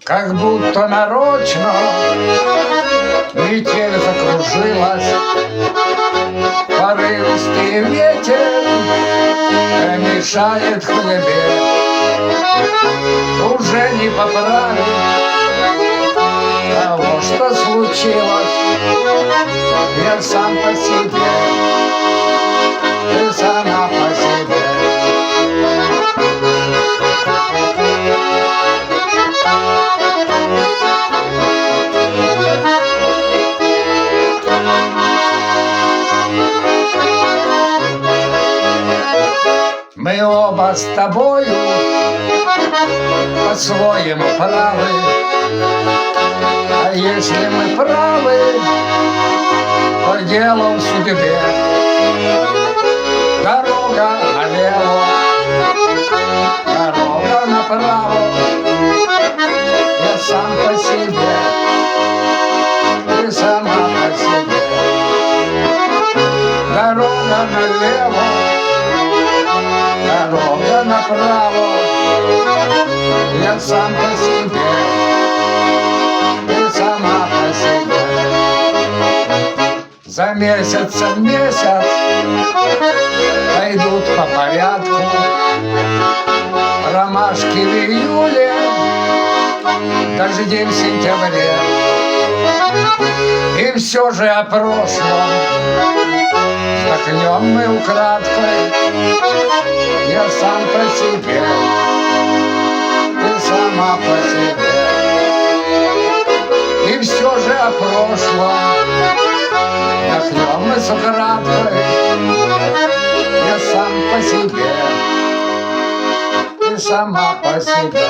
Как будто нарочно метель закружилась, порывистый ветер мешает хлебе. Уже не поправить того, что случилось. Я сам по себе, ты сама по себе. Мы оба с тобою по-своему правы. А если мы правы, то дело в судьбе. Дорога налево, дорога направо. Я сам по себе, ты сама по себе. Дорога налево, дорога направо. Я сам по себе, ты сама по себе. За месяцем месяц пойдут по порядку. Ромашки в июле, дожди в сентябре. И все же о прошлом вздохнем мы украдкой. Я сам по себе, ты сама по себе. И все же о прошлом вздохнем мы с украдкой. Я сам по себе, ты сама по себе.